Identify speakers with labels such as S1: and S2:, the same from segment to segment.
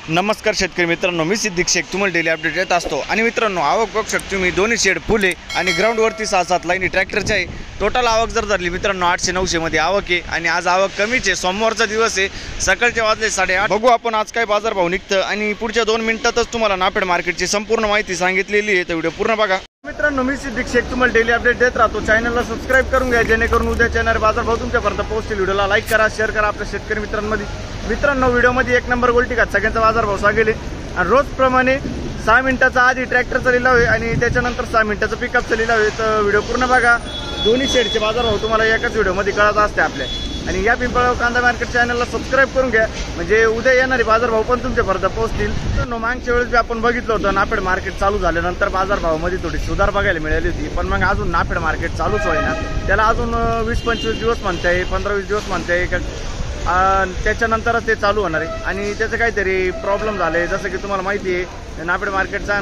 S1: नमस्कार शेतकरी मित्रांनो, मी सिद्दीक शेख तुम्हाला डेली अपडेट देत असतो। आणि मित्रांनो, आवक बघू शकता तुम्ही दोन्ही शेड फुले आणि ग्राउंडवरती 6-7 लाईनी ट्रॅक्टरच्या आहे। टोटल आवक जर धरली मित्रांनो 800-900 मध्ये आवक आहे आणि आज आवक कमीच आहे। सोमवारचा दिवस आहे, सकाळचे वाजले 8:30। बघू आपण आज काय बाजारभाव निघतं आणि पुढच्या 2 मिनिटातच तुम्हाला नाफेड मार्केटची संपूर्ण माहिती सांगितलेली आहे, तर व्हिडिओ पूर्ण बघा। मित्रांनो, मी सिद्दीक शेख तुम्हाला डेली अपडेट देत राहतो। चॅनलला सबस्क्राइब करून घ्या जेणेकरून उद्या चॅनल बाजारभाव तुमच्यापर्यंत पोहोचतील। व्हिडिओला लाईक करा, शेअर करा आपल्या शेतकरी मित्रांमध्ये। मित्रांनो, व्हिडिओमध्ये 1 नंबर गोल्टी का सगळ्यांचा बाजारभाव सांगेल आणि रोजप्रमाणे 6 मिनिटाचा आधी ट्रॅक्टरचा लिलाव आहे आणि त्याच्यानंतर 6 मिनिटाचा पिकअपचा लिलाव आहे। तर व्हिडिओ पूर्ण बघा, दोन्ही शेडचे बाजारभाव तुम्हाला एकाच व्हिडिओमध्ये कळत असते आपल्या। आणि या पिंपळगाव कांदा मार्केट चॅनलला सबस्क्राइब करून घ्या म्हणजे उद्या येणारे बाजारभाव पण तुमच्यापर्यंत पोहोचतील। तर मागच्या वेळेस आपण बघितलं होतं नाफेड मार्केट चालू झाल्यानंतर बाजारभावामध्ये थोडी सुधार बघायला मिळाली होती, पण मग अजून नाफेड मार्केट चालूच होईना। त्याला अजून 20-25 दिवस म्हणताय, 15-20 दिवस म्हणताय, त्याच्यानंतरच ते चालू होणार आहे। आणि त्याचं काहीतरी प्रॉब्लेम झाले, जसं की तुम्हाला माहिती आहे नाफेड मार्केटचा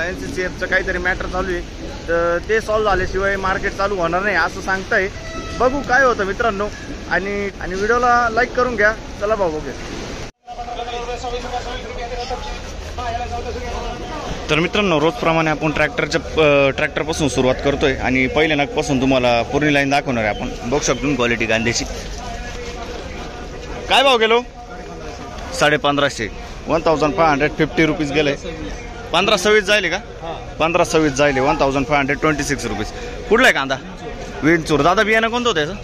S1: NCCFचं काहीतरी मॅटर चालू आहे, तर ते सॉल्व्ह झाल्याशिवाय मार्केट चालू होणार नाही असं सांगताय। बघू काय होतं मित्रांनो, आणि व्हिडिओला लाईक करून घ्या। चला भाऊ बघूया। तर मित्रांनो, रोजप्रमाणे आपण ट्रॅक्टरपासून सुरुवात करतोय आणि पहिल्या नगपासून तुम्हाला पूर्ण लाईन दाखवणार आहे आपण। बघू शकतो क्वालिटी कांद्याची। काय भाव गेलो? 1550, 1550 रुपीज गेले। 1526 जायले का? 1526 जायले, 1526 रुपीज। कुठला आहे कांदा? विंचूर। दादा बियाणं कोणतं होतं त्याचं?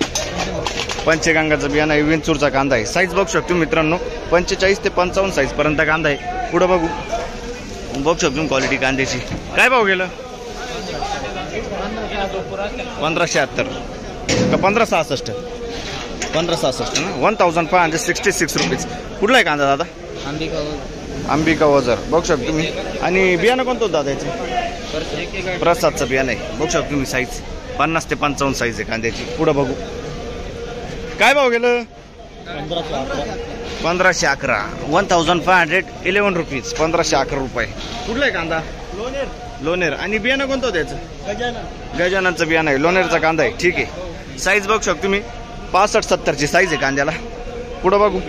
S1: पंचगंगाचं बियाणं आहे, विंचूरचा कांदा आहे। साईज बघू शकतो मित्रांनो, 45 ते 55 साईज पर्यंत कांदा आहे। पुढे बघू शकतो क्वालिटी कांद्याची। काय भाव गेलं? 1576 का 1566? 1566 ना, 1566 रुपीज। कुठला आहे कांदा दादा? अंबिका वजर। बघू शकतो तुम्ही। आणि बियाणं कोणतं होतं दादा याचं? प्रसादचं बियाणं आहे। बघू शकतो तुम्ही साईज 50 ते 55 साईज आहे कांद्याची। पुढे बघू काय भाव गेलं? 1511, 1511 रुपीज, 1511 रुपये। कुठला आहे कांदा? लोणेर। आणि बियाणं कोणतं होतं त्याचं? गजाननचं बियाणं आहे, लोणेरचा कांदा आहे। ठीक आहे, साईज बघू शकतो तुम्ही 65-70 ची साईज आहे कांद्याला। पुढे बघू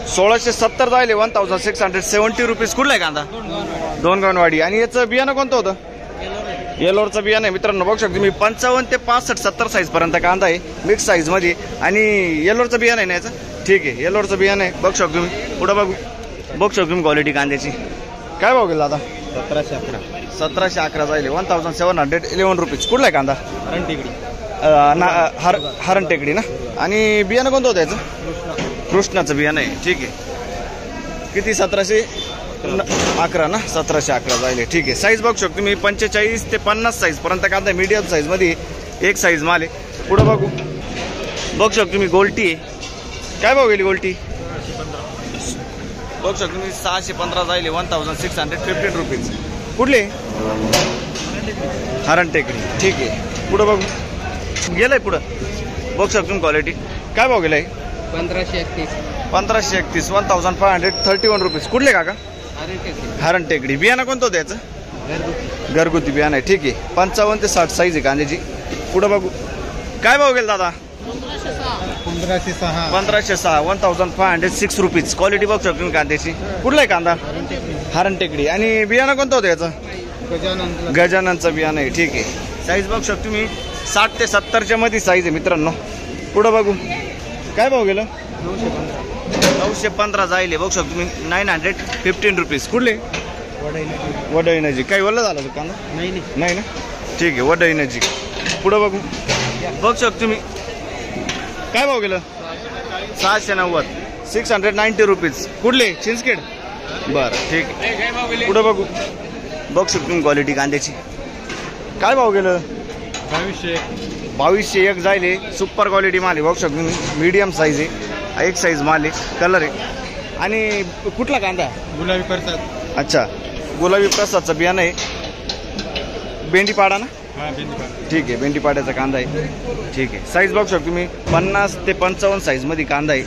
S1: 1670 जायले, 1670 रुपीज। कुठला आहे कांदा? दोनगाववाडी। आणि याचं बियाणं कोणतं होतं? येलोरचं बियाणं आहे मित्रांनो। बघू शकतो मी 55 ते 65-70 साईज पर्यंत कांदा आहे, मिक्स साईज मध्ये। आणि येलोरचं बियाणं आहे ना याचं? ठीक आहे, येलोरचं बियाणं आहे। बघू शकतो मी। पुढे बघू शकतो मी क्वालिटी कांद्याची। काय भाव गेला दादा? 1711 जायले, 1711 रुपीज। कुठला आहे कांदा? हरण टेकडी ना। आणि बियाणं कोणतं होतं याचं? कृष्णाचं बियाणं आहे। ठीक आहे, किती? 1711 ना, 1711 जायले। ठीक आहे, साईज बघू शकतो मी 45 ते 50 साईज पर्यंत कांदा मीडियम साईज मध्ये एक साईज माल आहे। पुढे बघू शकतो मी गोल्टी आहे। काय भाव गेली गोल्टी? बघू शकतो मी 615 जायले, 1615 रुपीज। कुठले? हरण टेकडी। ठीक आहे, पुढे बघू गेलंय। पुढं बघू शकतो क्वालिटी। काय भाव गेलाय? 1531, 1531 रुपीज। कुठले काका? हरण टेकडी। बियाणं कोणतं होतं याचं? घरगुती बियाणं आहे। ठीक आहे, 55 ते 60 साईज आहे कांद्याची। पुढे बघू काय भाव गेला दादा? 1506, 1506 रुपीज। क्वालिटी बघू शकतो कांद्याची। कुठला आहे कांदा? हरण टेकडी। आणि बियाणं कोणतं होतं याचं? गजाननचं बियाणं आहे। ठीक आहे, साईज बघू शकतो मी 60 ते 70 मध्ये साईज आहे मित्रांनो। पुढे बघू काय भाव गेलं? 915 जायले। बघू शकतो मी 915 रुपीज। कुठले? वडई नजीक। काही वल्ला झाला कांदा? नाही ना। ठीक आहे, वडई नजीक। पुढे बघू शकतो मी काय भाव गेलं? 690, 690 रुपीज। कुठले? चिंचखेड। बरं, ठीक आहे। पुढे बघू शकतो मी क्वालिटी कांद्याची। काय भाव गेलं? 2201 जायले, सुपर क्वालिटी माल आहे। बघू शकतो मी मीडियम साईज आहे, एक साईज माल आहे, कलर आहे। आणि कुठला कांदा? गुलाबी प्रसाद। अच्छा, गुलाबी प्रसादचं बियाणं आहे, भेंडीपाडा ना? ठीक आहे, भेंडीपाड्याचा कांदा आहे। ठीक आहे, साईज बघू शकतो मी 50 ते 55 साईज मध्ये कांदा आहे।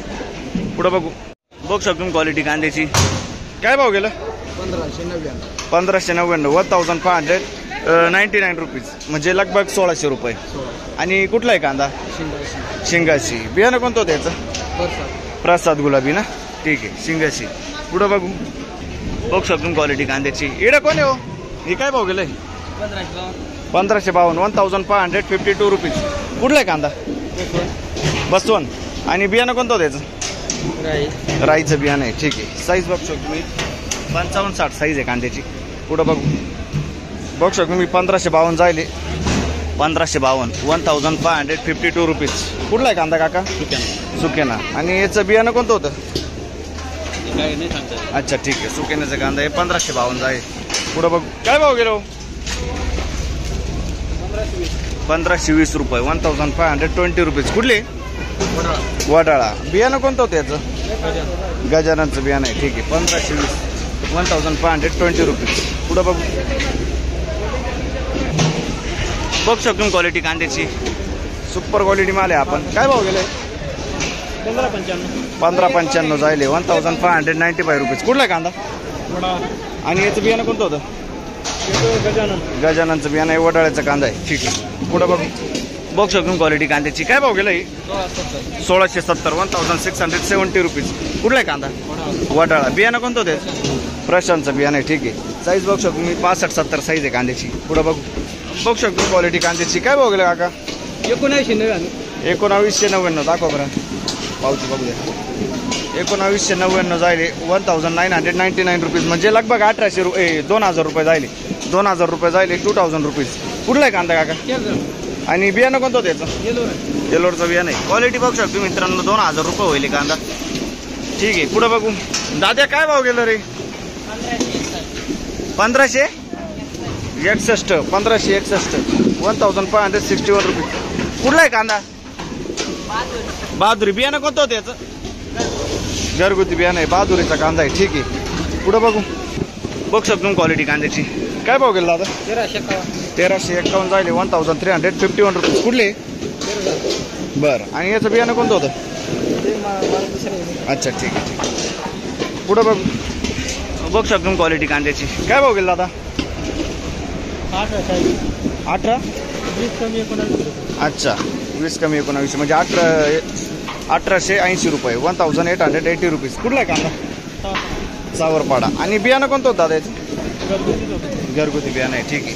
S1: पुढे बघू शकतो क्वालिटी कांद्याची। काय भाव गेलं? 1599, 1599 रुपीज, म्हणजे लगभग 1600 रुपये। आणि कुठला आहे कांदा? शिंगाशी। बियाणं कोणतं होतं याचं? प्रसाद गुलाबी ना। ठीक आहे शिंगाशी. पुढं बघू शकतो क्वालिटी कांद्याची. इकडे कोण आहे हो? हे काय भाव गेलंय? 1552 1552 रुपीज. कुठला आहे कांदा? बसवंत. आणि बियाणं कोणतं होतं त्याचं? राईचं बियाणं आहे. ठीक आहे. साईज बघू शकतो मी 55-60 साईज आहे कांद्याची. पुढं बघू शकतो मी 1552 जायले. 1552 1552 रुपीज. कुठला आहे कांदा काका? सुकेना. आणि याचं बियाणं कोणतं होतं? अच्छा ठीक आहे. सुकेनाचा कांदा आहे 1552 आहे. पुढं बघू काय भाव गेलो? 1520 रुपये 1520 रुपीज. कुठले? वडाळा. बियाणं कोणतं होतं याचं? गजाननचं बियाणं आहे. ठीक आहे. 1520 1520 रुपीज. पुढं बघू शकतो क्वालिटी कांद्याची. सुपर क्वालिटी माल आहे. आपण काय भाव गेले? 1595 जायले 1595 रुपीज. कुठला आहे कांदा? आणि याचं बियाणं कोणतं होतं? गजाननचं बियाणं आहे. वडाळ्याचा कांदा आहे. ठीक आहे. पुढं बघू शकतो क्वालिटी कांद्याची. काय भाव गेला? 1670 1670 रुपीज. कुठला आहे कांदा? वडाळा. बियाणं कोणतं होतं? प्रशांतचं बियाणं आहे. ठीक आहे. साईज बघू शकतो मी 65-70 साईज आहे कांद्याची. पुढं बघू शकतो क्वालिटी कांद्याची. काय भाव गेला काका? 1999 दाखवा बरं पावती बघू द्या. 1999 जायले 1999 रुपीज. म्हणजे लगभग 1800 रुपये 2000 रुपये जायले. 2000 रुपये जायले 2000 रुपीज. कुठला आहे कांदा काका? आणि बियाणं कोणतं होतं याचं? येलोरचं बियाणं आहे. क्वालिटी बघू शकतो मित्रांनो 2000 रुपये होईल कांदा. ठीक आहे. पुढं बघू दाद्या काय भाव गेलं रे? 1561 1561 1561 रुपये. कुठला आहे कांदा? बहादुरी. बियाणं कोणतं होतं याचं? घरगुती बियाणं आहे. बहादुरीचा कांदा आहे. ठीक आहे. पुढं बघू शकतो क्वालिटी कांद्याची. काय भाव गेला दादा? 1351 जायले 1351 रुपये. कुठले? बरं. आणि याचं बियाणं कोणतं होतं? अच्छा ठीक आहे. ठीक आहे. पुढं बघू शकतो क्वालिटी कांद्याची. काय भाव गेला दादा? 18 अच्छा 20 कमी 19 म्हणजे 1880 रुपये 1880 रुपीज. कुठला आहे कांदा? सावरपाडा. आणि बियाणं कोणतं होतं दादा याचं? घरगुती बियाणं आहे. ठीक आहे.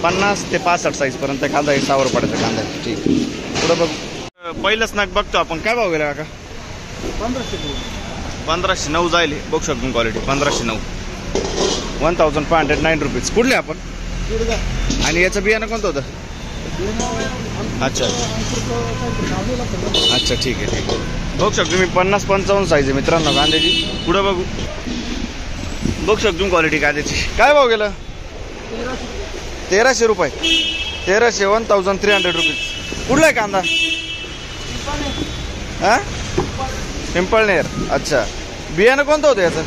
S1: 50 ते 65 साईजपर्यंत कांदा आहे. सावरपाड्याचा कांदा आहे. ठीक आहे. पुढं बघ पहिलंच नाक बघतो आपण. काय भाव गेला काका? 1509 जायले. बघू शकतो क्वालिटी 1509 1509 रुपीज. कुठले आपण? आणि याचं बियाणं कोणतं होतं? अच्छा अच्छा ठीक आहे. ठीक आहे. बघू शकतो मी 50-55 साईज आहे मित्रांनो कांद्याची. पुढं बघू शकतो क्वालिटी कांद्याची. काय भाव गेलं? 1300 रुपये 1300 रुपीज. कुठला आहे कांदा? हां पिंपळनेर. अच्छा बियाणं कोणतं होतं याचं?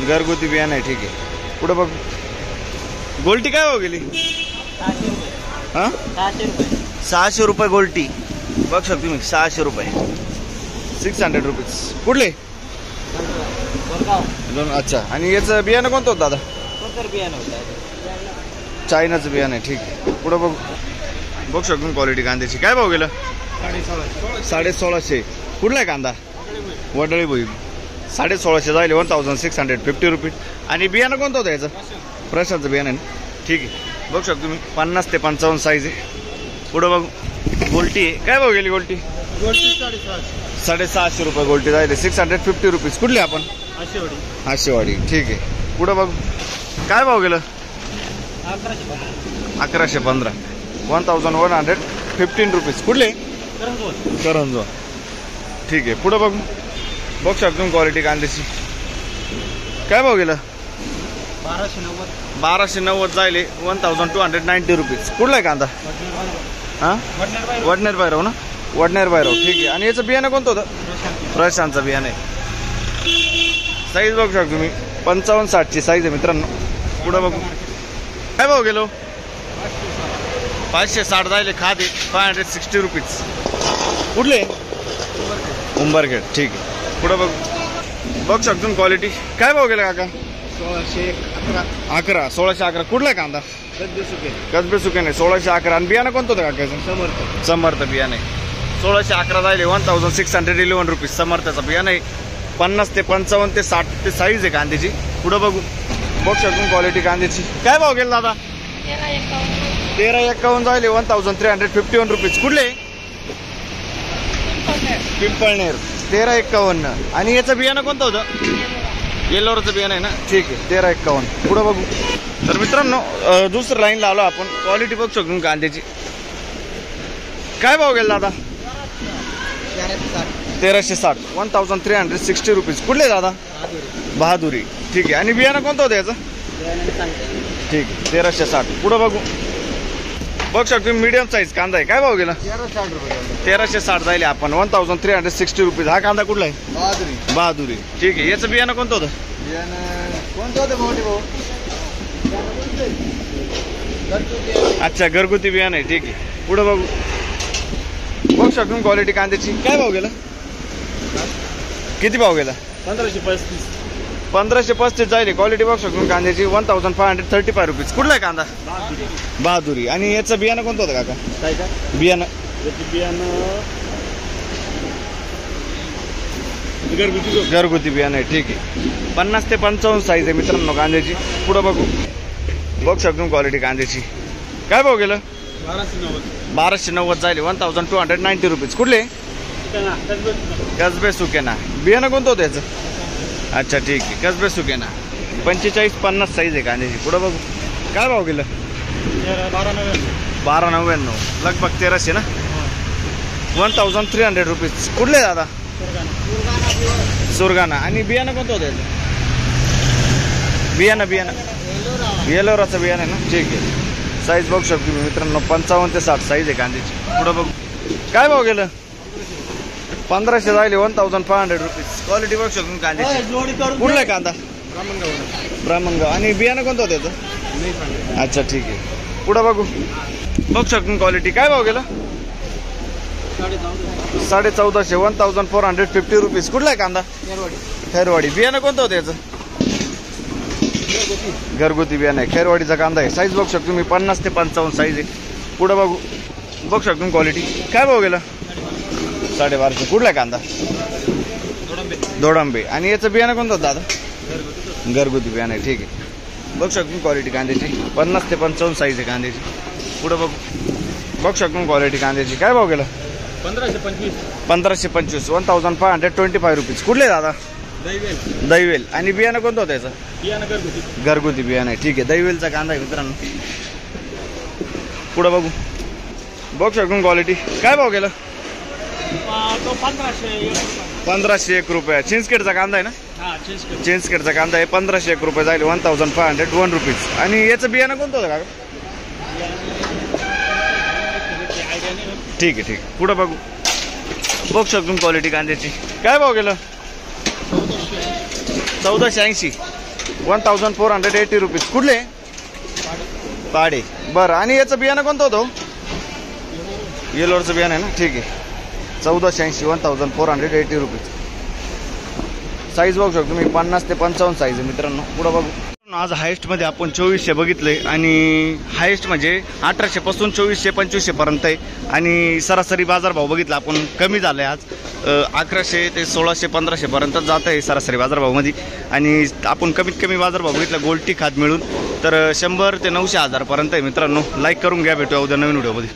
S1: घरगुती बियाणं आहे. ठीक आहे. पुढं बघ गोल्टी काय भाव गेली? हां 600 रुपये गोल्टी. बघ शकतो मी 600 रुपये 600 रुपीज. कुठले? अच्छा. आणि याचं बियाणं कोणतं होतं दादा? चायनाचं बियाणं आहे. ठीक आहे. पुढं बघू शकतो क्वालिटी कांद्याची. काय भाव गेलं? 1650. कुठला आहे कांदा? वडाळी भुई. 1650 जायले 1650 रुपीज. आणि बियाणं कोणतं होतं याचं? प्रशांतचं बियाणं आहे. ठीक आहे. बघू शकतो मी 50 ते 55 साईज आहे. पुढं बघू गोल्टी आहे. काय भाव गेली गोल्टी? 650 रुपये गोल्टी जायले 650 रुपीज. कुठली आपण? आशेवाडी. ठीक आहे. पुढं बघू काय भाव गेलं? 1115 1115 रुपीज. कुठले? करंजो. ठीक आहे. पुढं बघू शकतो क्वालिटी कांद्याची. काय भाव गेलं? 1290 जायले 1290 रुपीज. कुठला आहे कांदा? हां वडनेर भैरव ना? वडनेर भैरव. ठीक आहे. आणि याचं बियाणं कोणतं होतं? प्रशांतचं बियाणं आहे. साईज बघू शकतो मी 55-60 ची साईज आहे मित्रांनो. पुढं बघू काय भाव गेलो? 560 जायले खादे 560 रुपीज. कुठले? उंबरखेड. ठीक आहे. पुढं बघू शकतो क्वालिटी. काय भाव गेला काका? 1611. कुठला आहे कांदा? कसबे सुके नाही 1611. आणि बियाणं कोणतं होतं काकाचं? समर्थ बियाणं आहे. 1611 जायले 1611 रुपीज. समर्थाचं बियाणं आहे. 50 ते 55 ते 60 ते साईज आहे कांद्याची. पुढं बघू बघू शकतो क्वालिटी कांद्याची. काय भाव गेला दादा? 1351 जायले 1351 रुपीज. कुठले? पिंपळनेर. 1351. आणि याचं बियाणं कोणतं होतं? येल्लोरचं बियाणं आहे ना, ठीक आहे. 1351. पुढं बघू. तर मित्रांनो दुसरं लाईनला आलो आपण. क्वालिटी बघू शकतो कांद्याची. काय भाव गेला दादा? 1360. 1360 रुपीज. कुठले दादा? बहादुरी. ठीक आहे. आणि बियाणं कोणतं होतं याचं? ठीक आहे. 1360. पुढं बघू बघू शकतो मीडियम साईज कांदा आहे. काय भाव गेला? 1360 जायले आपण 1360 रुपीज. हा कांदा कुठला आहे? बहादुरी. ठीक आहे. याचं बियाणं कोणतं होतं? अच्छा, घरगुती बियाणं आहे. ठीक आहे. पुढं बघू बघू शकतो क्वालिटी कांद्याची. काय भाव गेला? किती भाव गेला? 1535 जायले. क्वालिटी बघू शकतो कांद्याची 1535 रुपीज. कुठला आहे कांदा? बहादुरी. आणि याचं बियाणं कोणतं होतं काका? काय का बियाणं? घरगुती बियाणं आहे. ठीक आहे. 50 ते 55 साईज आहे मित्रांनो कांद्याची. पुढं बघू बघू शकतो क्वालिटी कांद्याची. काय भाव गेलं? 1290 जायले 1290 रुपीज. कुठले? कसबे सुकेना. बियाणं कोणतं होतं याचं? अच्छा, ठीक आहे. कसबे सुकेना. 45-50 साईज आहे कांद्याची. पुढं बघू काय भाव गेलं? 1299 लगभग 1300 ना. 1300 रुपीज. कुठले दादा? सुरगाणा. आणि बियाणं कोणतं होतं याचं? बियाणं येलोराचं बियाणं आहे ना, ठीक आहे. साईज बघू शकतो मित्रांनो 55 ते 60 साईज आहे कांद्याची. पुढं बघू काय भाव गेलं? 1500 जायले 1500 रुपीज. क्वालिटी बघू शकतो कांद्याची. कुठला आहे कांदा? ब्राह्मणगाव. आणि बियाणं कोणतं होतं याचं? अच्छा, ठीक आहे. पुढं बघू बघू शकतो क्वालिटी. काय भाव गेलं? 1450. 1450 रुपीज. कुठला आहे कांदा? खैरवाडी. बियाणं कोणतं होतं याचं? घरगुती बियाणं आहे. खैरवाडीचा कांदा आहे. साईज बघू शकतो मी 50 ते 55 साईज आहे. पुढं बघू बघू शकतो क्वालिटी. काय भाव गेला? 1250. कुठला आहे कांदा? दोडंबे. आणि याचं बियाणं कोणतं होतं दादा? घरगुती बियाणं आहे. ठीक आहे. बघू शकतो क्वालिटी कांद्याची 50 ते 55 साईज आहे कांद्याची. पुढं बघू बघू शकतो क्वालिटी कांद्याची. काय भाव गेला? 1525. 1525 रुपीज. कुठले दादा? दैवेल. आणि बियाणं कोणतं होतं याचं? घरगुती बियाणं आहे. ठीक आहे. दैवेलचा कांदा आहे मित्रांनो. पुढं बघू बघू शकतो क्वालिटी. काय भाव गेला? 1501 रुपये. चिंचखेडचा कांदा आहे ना? चिंचखेडचा कांदा आहे. 1501 रुपये जाईल 1501 रुपीज. आणि याचं बियाणं कोणतं होतं का? ठीक आहे. ठीक आहे. पुढं बघू बघू शकतो क्वालिटी कांद्याची. काय भाव गेलं? 1480. 1480 रुपीज. कुठले? पाडे. बरं. आणि याचं बियाणं कोणतं होतं? येलोरचं बियाणं आहे ना, ठीक आहे. 1480. 1480 रुपीज. साईज बघू शकतो मी 50 ते 55 साईज आहे मित्रांनो. पुढं बघू. आज हायेस्टमध्ये आपण 2400 बघितले. आणि हायेस्ट म्हणजे 1800 पासून 2400 2500 पर्यंत आहे. आणि सरासरी बाजारभाव बघितला आपण कमी झाला आहे आज. 1100 ते 1600 1500 पर्यंत जात आहे सरासरी बाजारभावामध्ये. आणि आपण कमीत कमी बाजारभाव बघितला गोल्टी खाद मिळून तर 100 ते 900 हजारपर्यंत आहे मित्रांनो. लाईक करून घ्या. भेटूया उद्या नवीन व्हिडिओमध्ये.